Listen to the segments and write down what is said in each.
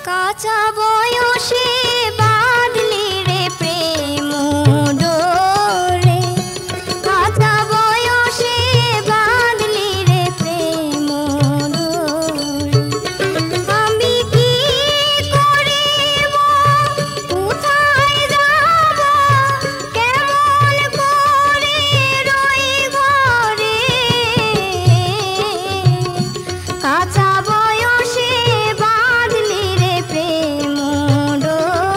কাঁচা বয়সে বাঁধলি রে প্রেম ডোরে, কাঁচা বয়সে বাঁধলি রে প্রেম ডোরে। আমি কি করিব, কোথায় যাব, কেমন করে রই ঘরে, কাঁচা বয়সে বাঁধলি রে প্রেম ডোরে।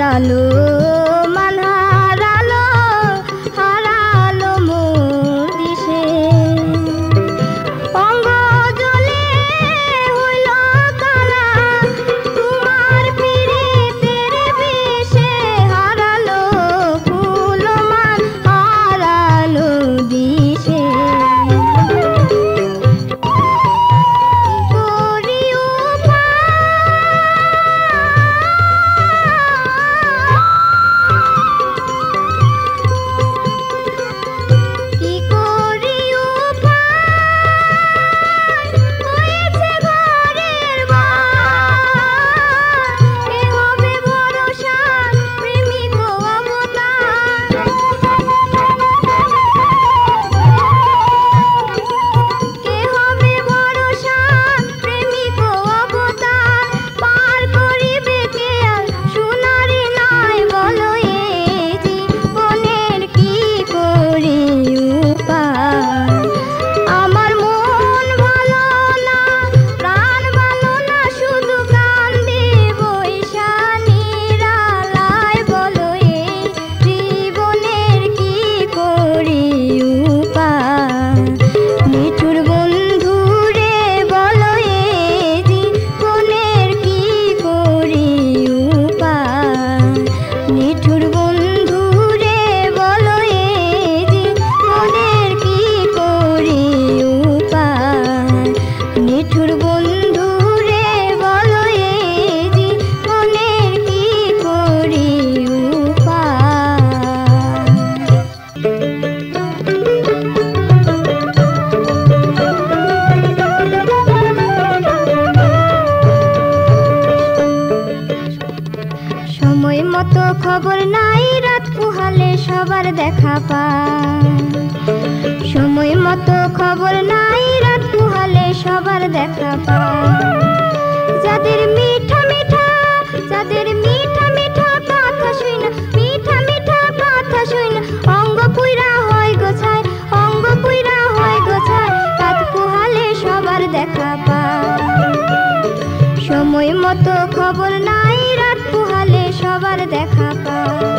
হারালো মান হারালো হারালো মোর দিশে অঙ্গ জলে হইল কালা তোমার পীড়িতের বিষে হারালো ফুল মান হারালো দিশে সময় মতো খবর নাই রাত পুহালে সবার দেখা পায় সময় মতো খবর নাই রাত পুহালে সবার দেখা পায় যাদের মিঠা মিঠা কথা শুইনা মিঠা মিঠা কথা শুইনা অঙ্গ পুইরা হয় গোছায় অঙ্গ পুইরা হয় গোছায় রাত পুহালে সবার দেখা পায় সময় মতো খবর নাই রাত পুহালে সবার দেখা পায়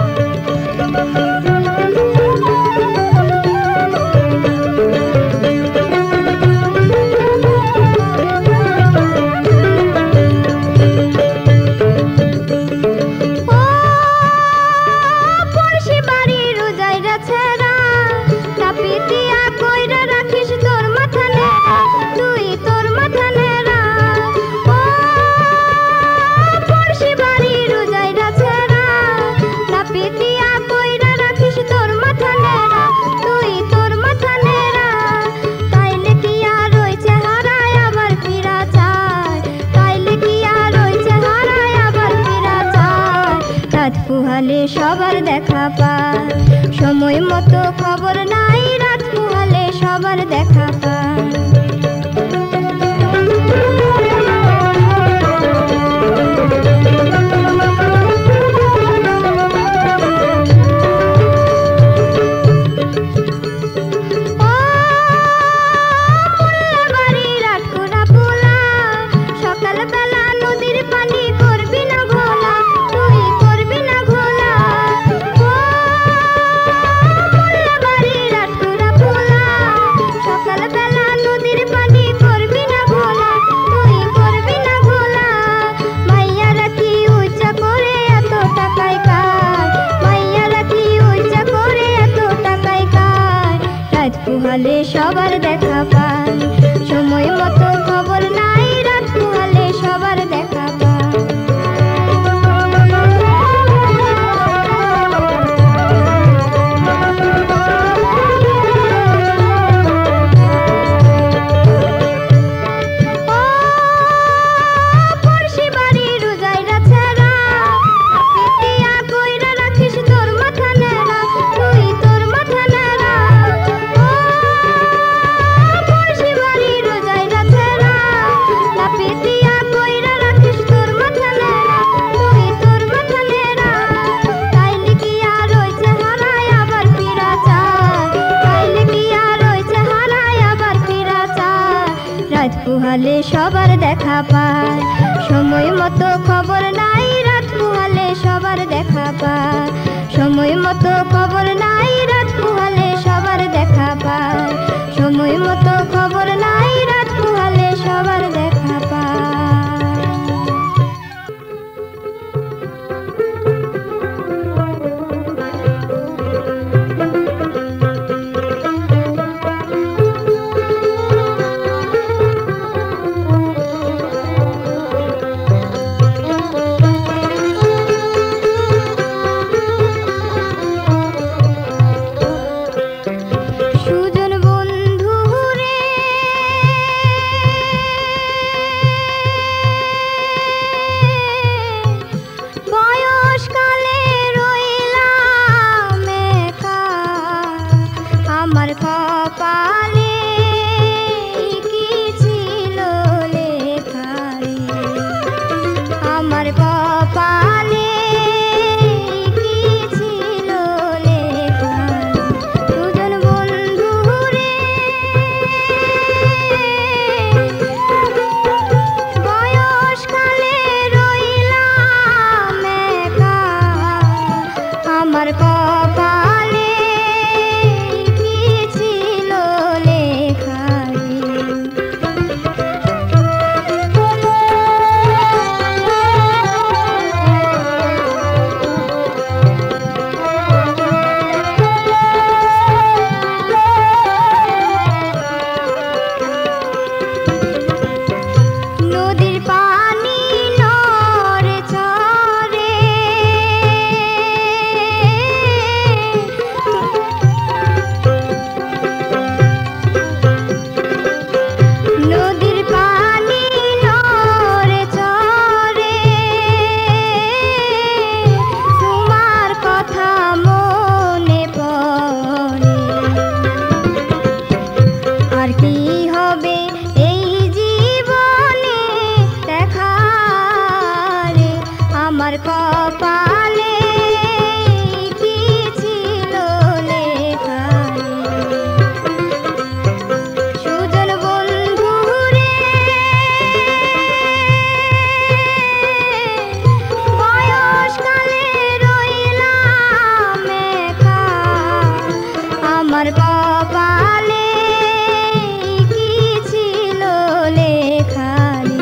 পুহালে সবার দেখা পায় সময় মতো খবর নাই রাত পুহালে সবার দেখা পায় পুহালে সবার দেখা পায় সময় মতো খবর নাই রাত পুহালে সবার দেখা পায় পুহালে সবার দেখা পায় সময় মতো খবর নাই রাত পুহালে সবার দেখা মতো খবর নাই, রাত পুহালে সবার দেখা পায়। সময় মতো খবর নাই, রাত পুহালে সবার দেখা পায়। সুজন বন্ধু রে, বয়সকালে রইলাম একা, আমার কপালে কি ছিল লেখা রে, আমার কপালে কি ছিল লেখা। সুজন বন্ধু রে, বয়সকালে রইলাম একা, আমার কপালে কি ছিল লেখা রে। নদীর পানি নড়ে চড়ে, নদীর পানি নড়ে চড়ে, তোমার কথা মনে পড়ে। আর কি হবে এই জীবনে দেখা রে, আমার কপালে কি ছিল লেখা রে। সুজন বন্ধু রে, বয়সকালে রইলাম একা, আমার কপালে কি ছিল লেখা রে।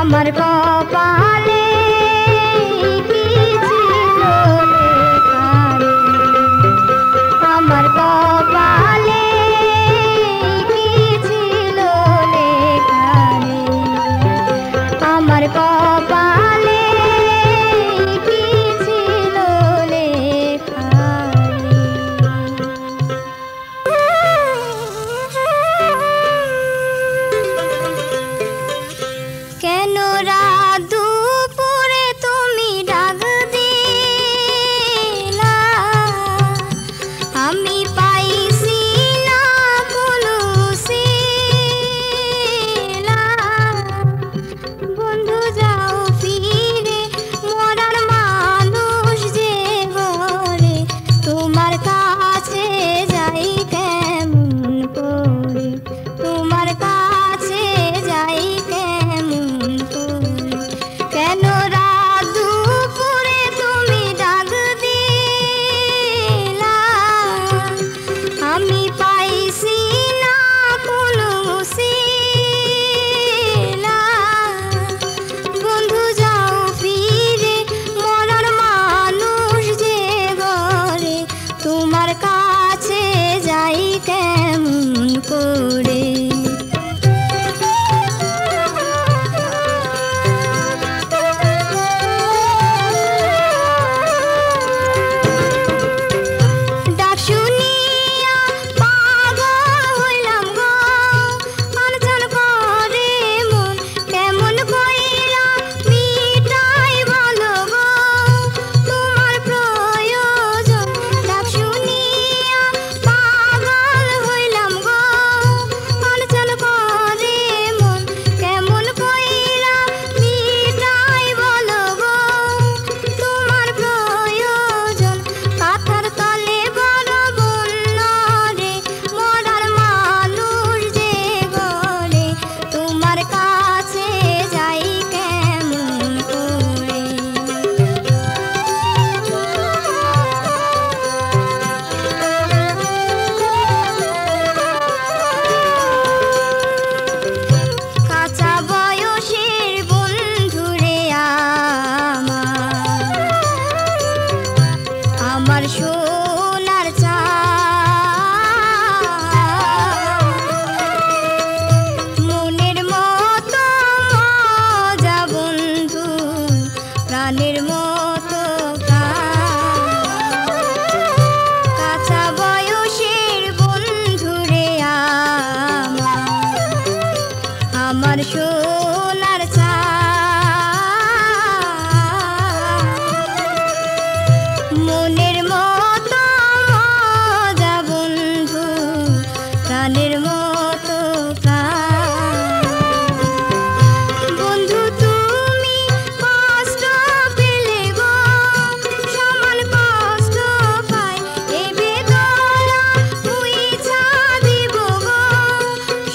আমার কপালে কি ছিল লেখা রে, আমার কপালে কি ছিল লেখা রে, আমার কপালে কি ছিল লেখা রে। কেন রাত দুপুরে তুমি ডাক দিলা, আমি পাইছি না কোনো শিলা। বন্ধু যাও ফিরে মরার মানুষ যে ঘরে, তোমার কাছে যাই কেমন করে, তোমার কাছে যাই কেমন করে। কেন রাত দুপুরে তুমি ডাক দিলা, আমি পাইছি না কোনো শিলা। বন্ধু যাও ফিরে মরার মানুষ যে ঘরে, তোমার কাছে যাই কেমন করে। ডাক শুনিয়া পাগল হইলাম গো, আনচান করে মন কেমন কইরা মিটাই বলো গো তোমার প্রয়োজন। ডাক শুনিয়া পাগল হইলাম গো, আনচান করে মন কেমন কইরা মিটাই বলো গো তোমার প্রয়োজন। কাঁথার তলে বড় বন্য রে, মরার মানুষ যে ঘরে, তোমার কাছে যাই কেমন করে। কাঁচা বয়সের বন্ধুরে আমার সোনার চাঁদ, মনের মতো মজা বন্ধু, প্রাণের মতো প্রাণ। কাঁচা বয়সের বন্ধুরে আমার সোনার চাঁদ, মনের মতো মজা বন্ধু, প্রাণের মতো প্রাণ। বন্ধু তুমি কষ্ট পেলে গো, সমান কষ্ট পাই এ বেদনা মুইছা দিব গো,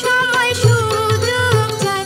সময় সুযোগ চাই।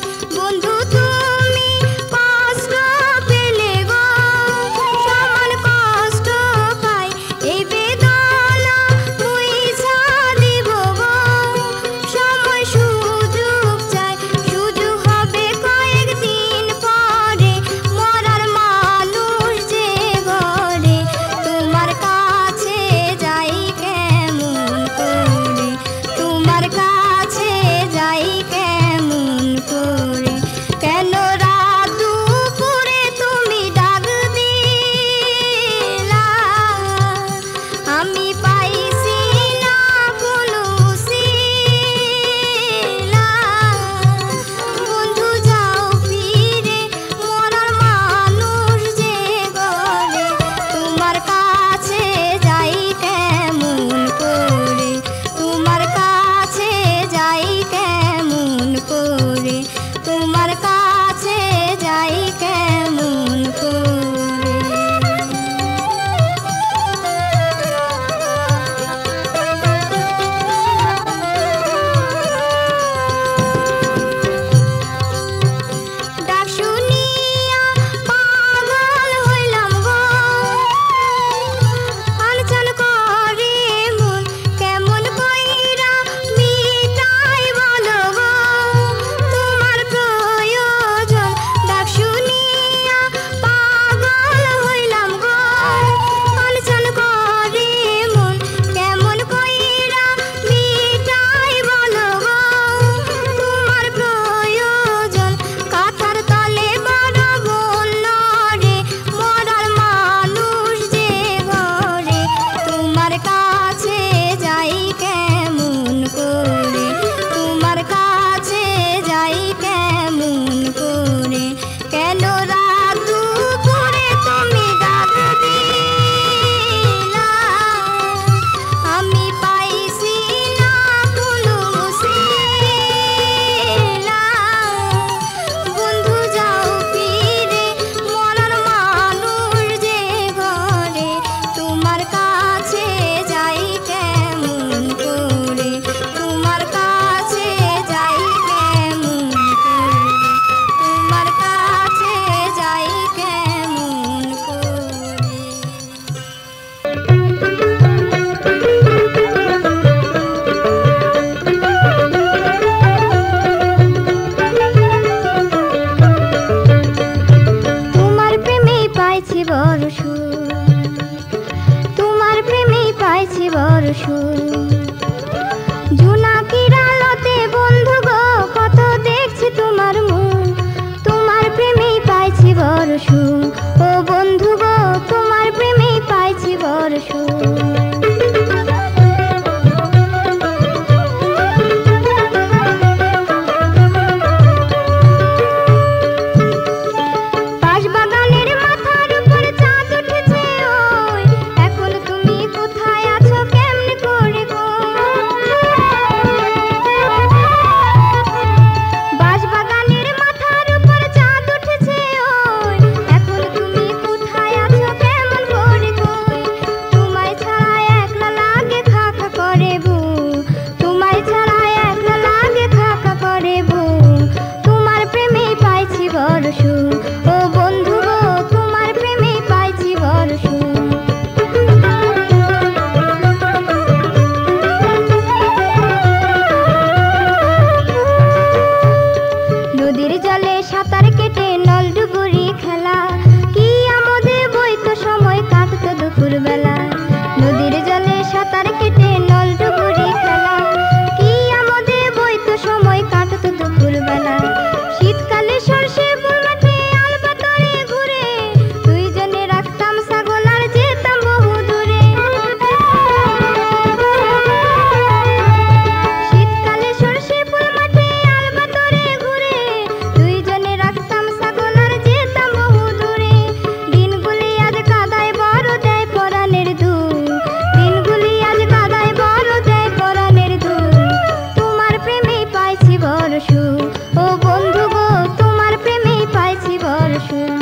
সুখ, ও বন্ধু গো তোমার প্রেমে পাইছি বড় সুখ।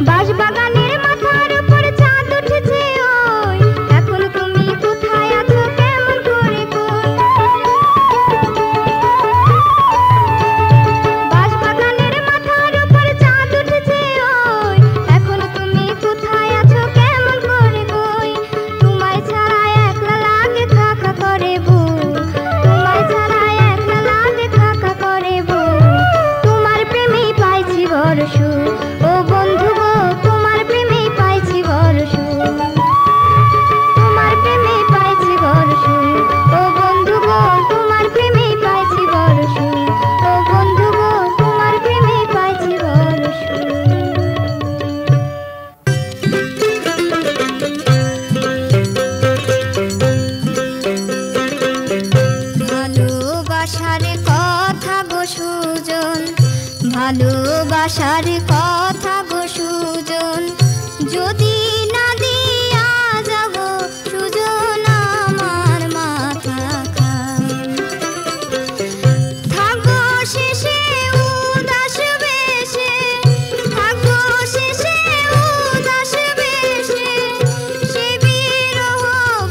বাঁশবাগানের মাথার উপর চাঁদ উঠেছে ওই, এখন তুমি কোথায় আছো কেমন করে কই? বাঁশবাগানের মাথার উপর চাঁদ উঠেছে ওই, এখন তুমি কোথায় আছো কেমন করে কই? তোমায় ছাড়া একলা লাগে থাকা করে বুক, তোমায় ছাড়া একলা লাগে থাকা করে বুক। তোমার প্রেমেই পাইছি বড় সুখ, ও বন্ধু গো তোমার প্রেমেই পাইছি বড় সুখ। তোমার প্রেমেই পাইছি বড় সুখ, ও বন্ধু গো তোমার প্রেমেই পাইছি বড় সুখ। ও বন্ধু গো তোমার প্রেমেই পাইছি বড় সুখ। ভালোবাসার কথা গো সুজন, ভালোবাসার কথা গো সুজন, যদি না দিয়া যাব সুজন আমার মাথা খান। থাকবো শেষে উদাস বেশে, থাকবো শেষে উদাস বেশে, সে বিরহ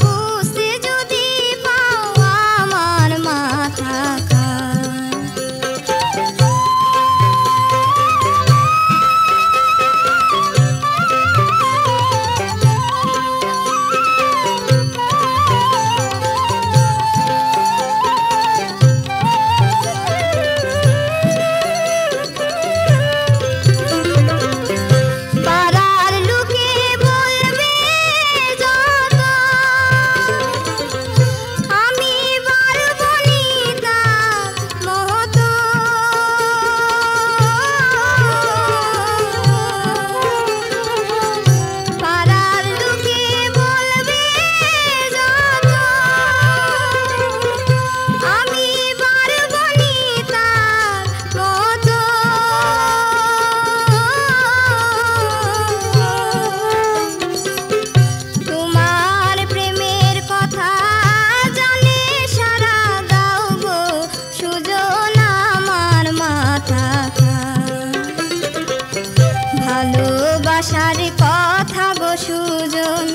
বুঝতে যদি পাও আমার মাথা খান। পাড়ার লোকে বলবে যত, আমি পারবো নি তার মতো। পাড়ার লোকে বলবে যত, আমি পারবো নি তার মতো। তোমার প্রেমের কথা জানে সারা দাও গো সুজন আমার মাথা খান। ভালোবাসার কথা গো সুজন,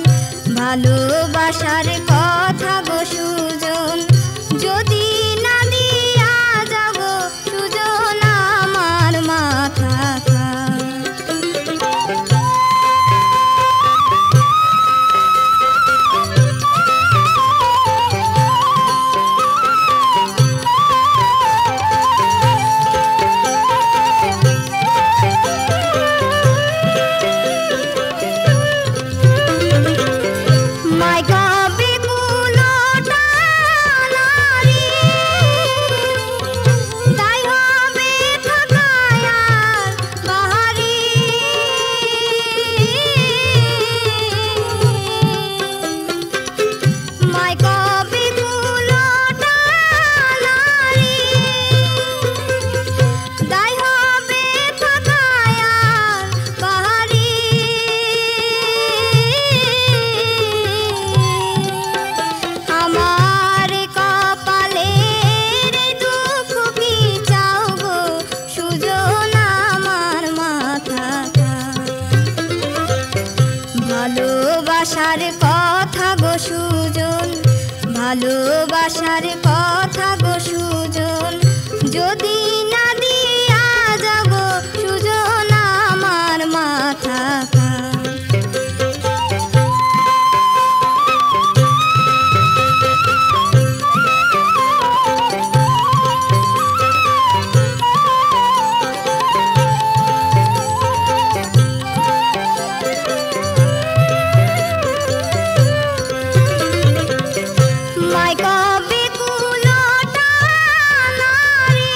ভালোবাসার কথা গো সুজন, যদি না দিয়া যাব সুজন আমার মাথা খান। মাই গাবে কুলোটা নারী, তাই হবে থাকায় আর বাহারি। মাই গাবে কুলোটা নারী, তাই হবে থাকায় আর বাহারি। আমার কপালের দুঃখ কি চাও গো সুজন আমার মাথা খান। ভালোবাসার কথা গো সুজন, ভালোবাসার কথা গো সুজন, যদি না দিয়া যাব সুজন আমার মাথা খান। মাই কবে কুলোটা নারী,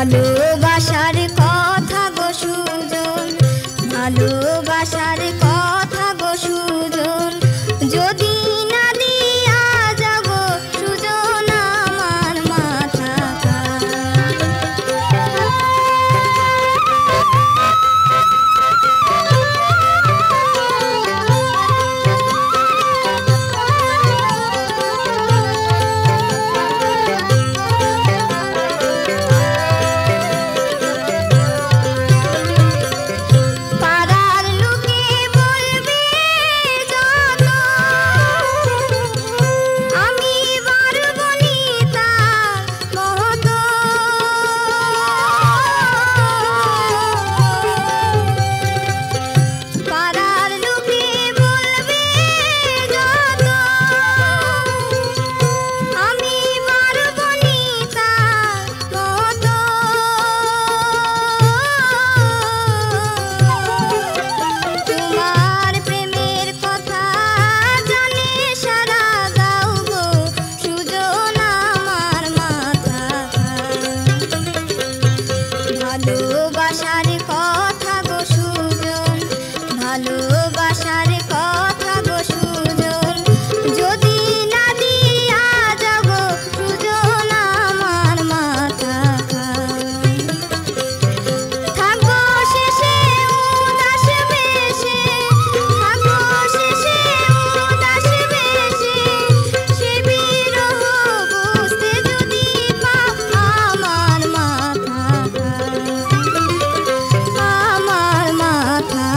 ভালোবাসার কথা গো সুজন, ভালোবাসার কথা গো সুজন, যদি না দিয়া যাব সুজন আমার মাথা ভালোবাসার কথা গো সুজন, ভালোবাসার কথা গো সুজন, যদি না দিয়া যাব সুজন আমার মাথা থাকবো শেষে উদাস বেশে, থাকবো শেষে উদাস বেশে, সে বিরহ বুঝতে যদি পাও আমার মাথা আমার মাথা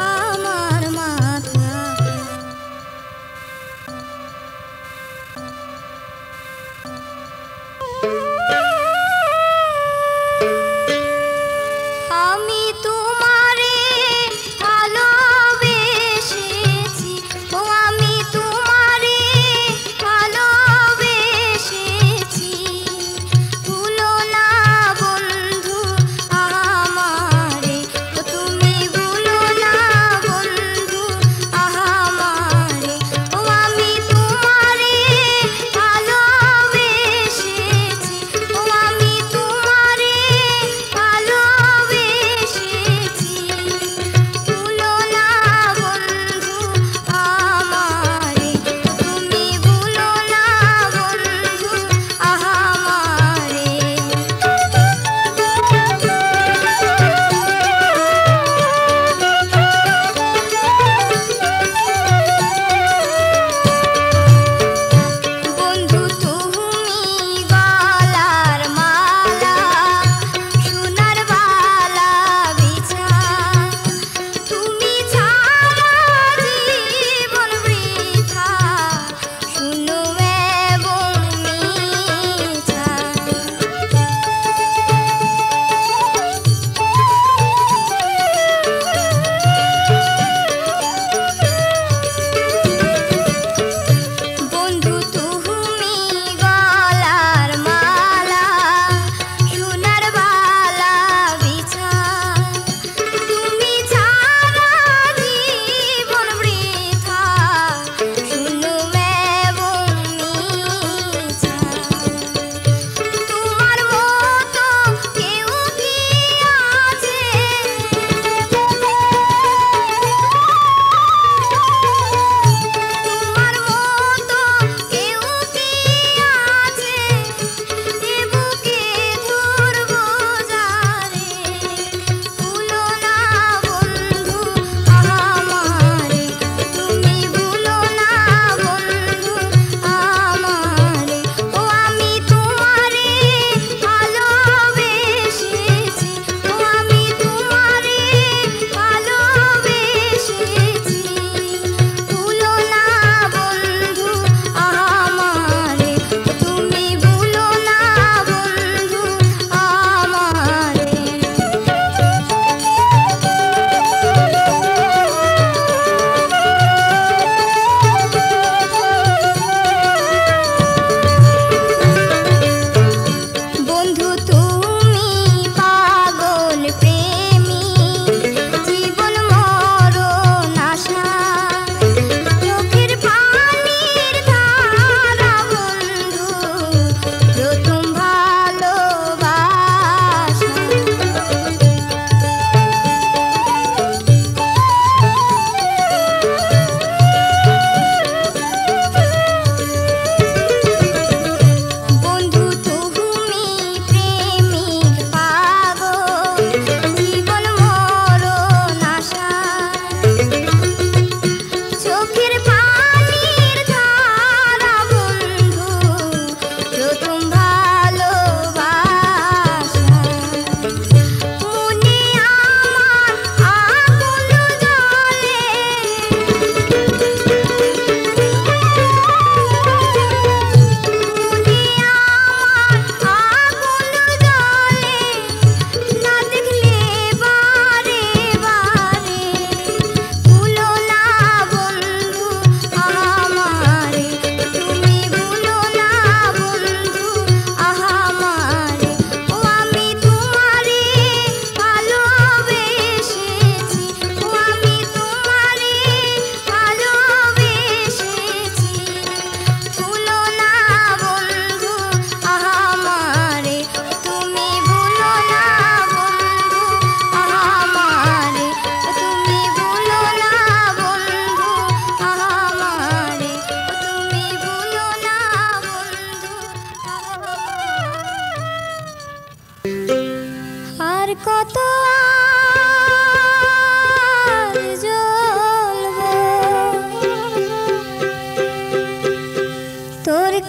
আমার মাথা। আমি তোমারে ভালোবেসেছি, ও আমি তোমারে ভালোবেসেছি, ভুলো না বন্ধু আমারে, ও তুমি ভুলো না বন্ধু আমারে, ও আমি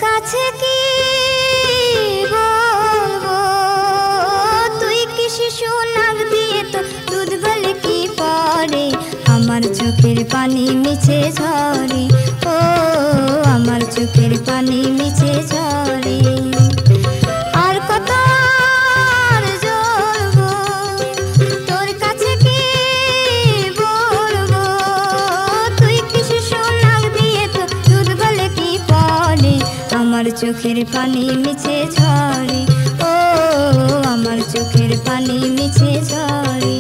কাছে কি বলবো, তুই কি শিশু নাক দিয়ে তো দুধ গলে কি পড়ে, আমার চোখের পানি মিছে ঝরে, ও আমার চোখের পানি মিছে ঝরে। আর কত জ্বলবো, তোর কাছে কি বলবো, তুই কি শিশু নাক দিয়ে তো দুধ গলে কি পড়ে, আমার চোখের পানি মিছে ঝরে, ও আমার চোখের পানি মিছে ঝরে।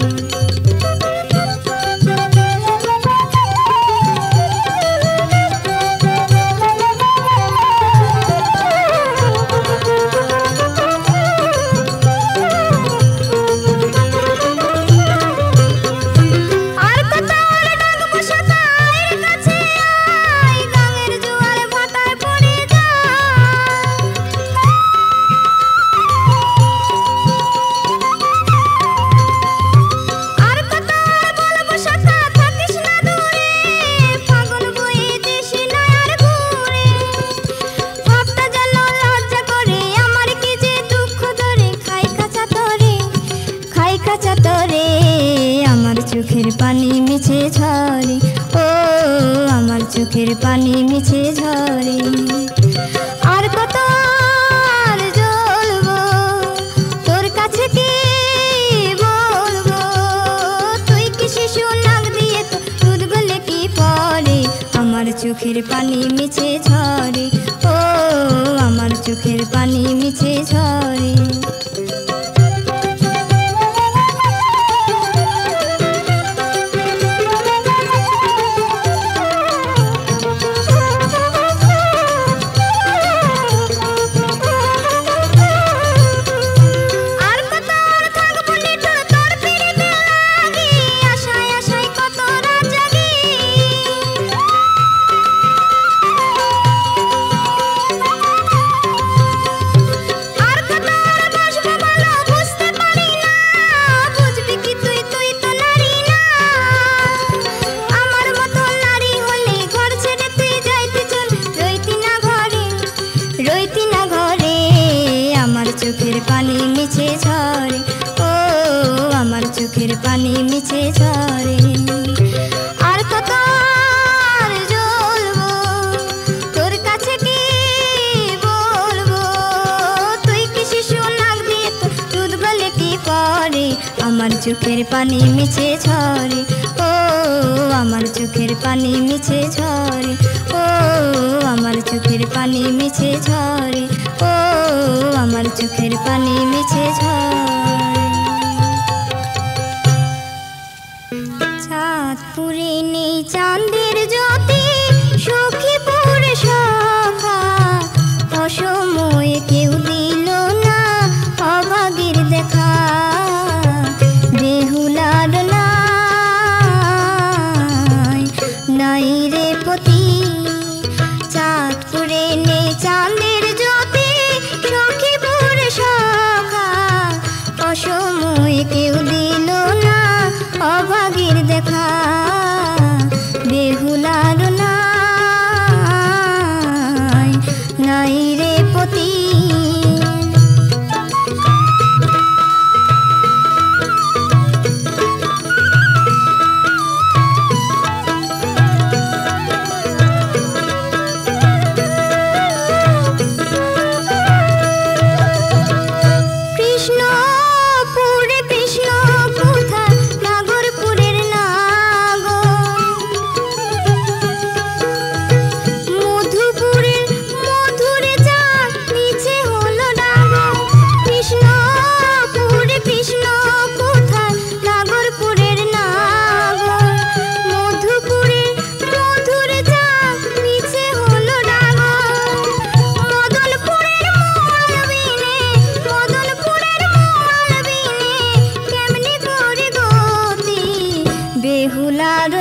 চোখের পানি মিছে ঝরে, ও আমার চোখের পানি মিছে ঝরে। আর কত জ্বলবো, তোর কাছে কি বলবো, তুই কি শিশু নাক দিয়ে তো দুধ গলে কি পড়ে, আমার চোখের পানি মিছে ঝরে, ও আমার চোখের পানি মিছে ঝরে। চোখের পানি মিছে ঝরে, ও আমার চোখের পানি মিছে ঝরে। আর কত জ্বলবো, তোর কাছে কি বলবো, তুই কি শিশু নাক দিয়ে তো দুধ গলে কি পড়ে, আমার চোখের পানি মিছে ঝরে, ও আমার চোখের পানি মিছে ঝরে, ও আমার চোখের পানি মিছে ঝরে, ও আমার চোখের পানি মিছে ঝরে। চাঁদপুরে নেই চাঁদের জ্যোতি, সখীপুরে সখা, অসময়ে কেউ দিল না অভাগীর দেখা, বেহুলার নাই রে পতি, চাঁদপুরে নেই চাঁদের জ্যোতি, সখীপুরে সখা, অসময়ে কেউ দিল না অভাগীর দেখা, বেহুলার নাই রে পতি। বেহুলার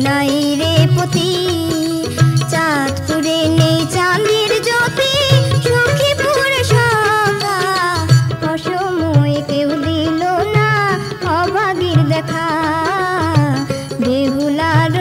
নাই রে পতি, চাঁদপুরে নেই চাঁদের জ্যোতি, সখীপুরে সখা, অসময়ে কেউ দিল না অভাগীর দেখা, বেহুলার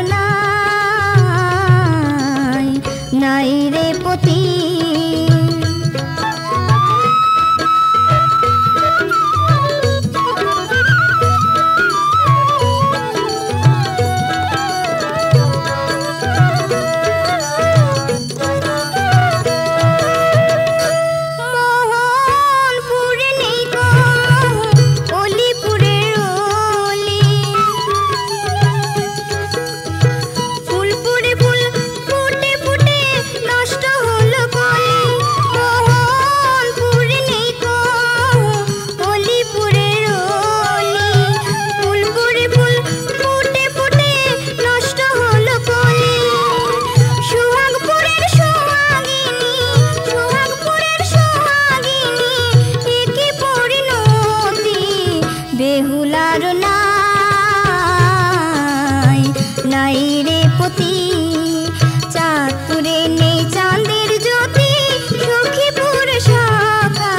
পতি। চাঁদপুরে নেই চাঁদের জ্যোতি, সখীপুর শাখা,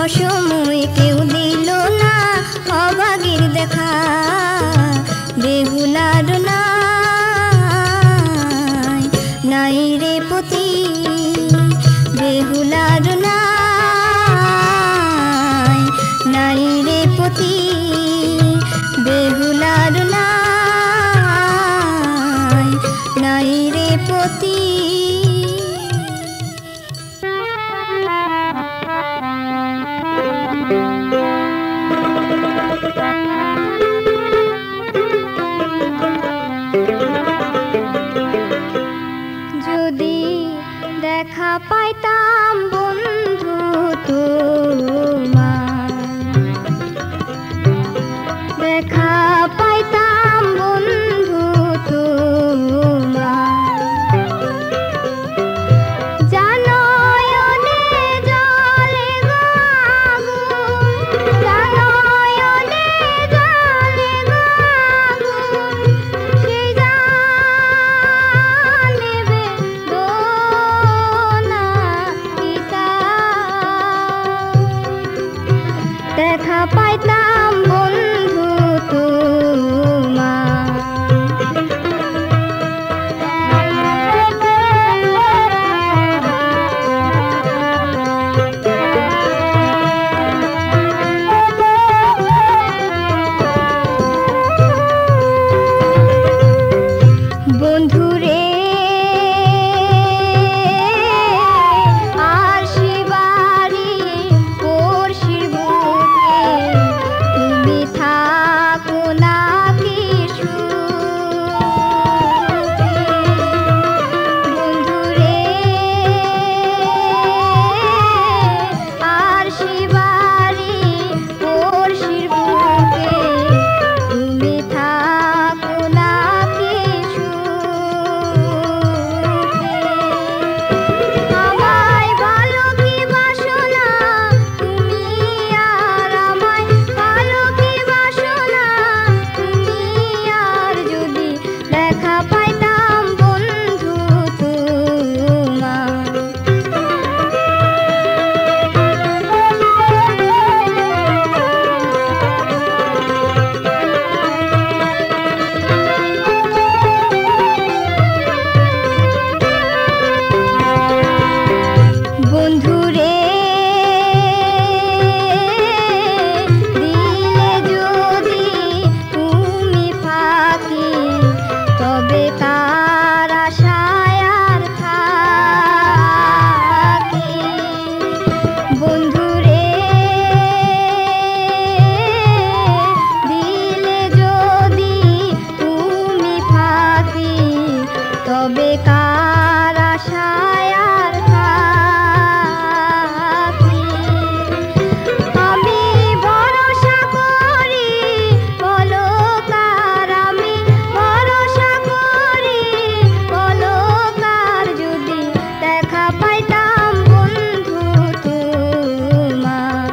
অসময়ে কেউ দিল না অভাগীর দেখা। বেহুলার নাই রে পতি, বেহুলার নাই রে পতি, বেহুলার নাই রে পতি। যদি দেখা পাইতাম বন্ধু তোমার, দেখা পাইতাম বন্ধু তোমার, জানয়নে জ্বলে গো আগুন, জানয়নে জ্বলে গো আগুন, সেই জানে বেদনা পিতা। দেখা পাইতাম বন্ধু তোমার। বন্ধুরে আর শিবারি পড়শির বুকে, তুমি থাকো নাকি সুখে। বন্ধুরে আর শিবারি পড়শির বুকে, তুমি থাকো নাকি সুখে। আমায় ভালো কি বাসো না তুমি, আর আমায় ভালো কি বাসো না তুমি, আর যদি দেখা পাইতাম বন্ধু তোমার। বন্ধুরে দিলে যদি তুমি ফাঁকি, তবে তার আশায় আর থাকি। বন্ধুরে দিলে যদি তুমি ফাঁকি, তবে কার আশায় আর থাকি। আমি ভরসা করি বলো কার, আমি ভরসা করি বলো কার, যদি দেখা পাইতাম বন্ধু তোমার।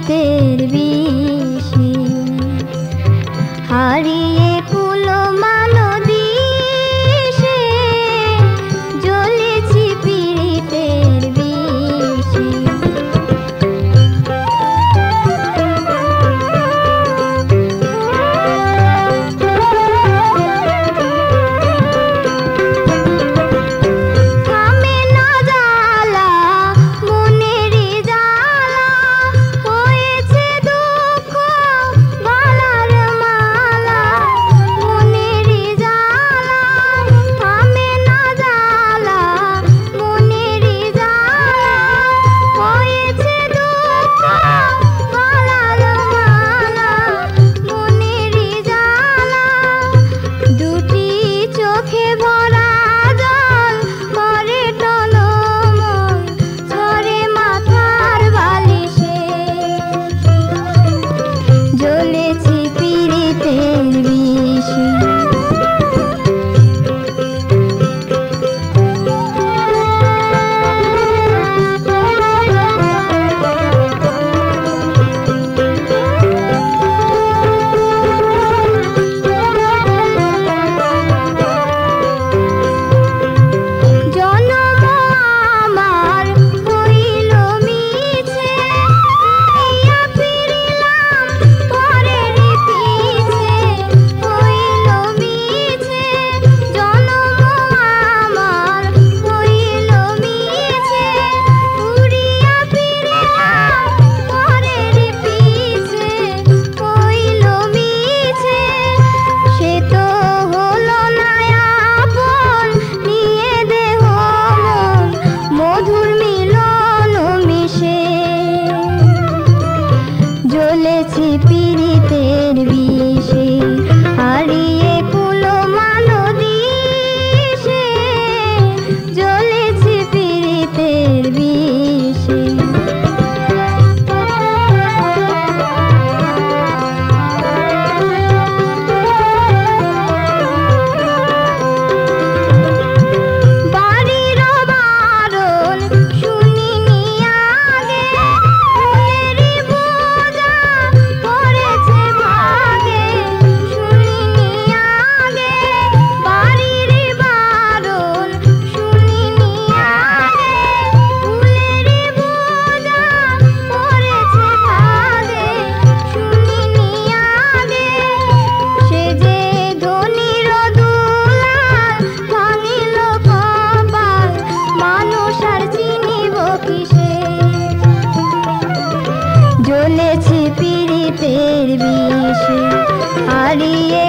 পীড়িতের বিষে হারিয়ে কুলো মানদিসে জ্বলেছি পীড়িতের বিষে। জ্বলেছি পীড়িতের বিষে হারিয়ে কুলো মানদিসে জ্বলেছি পীড়িতের বিষে। জ্বলেছি পীড়িতের বিষে হারিয়ে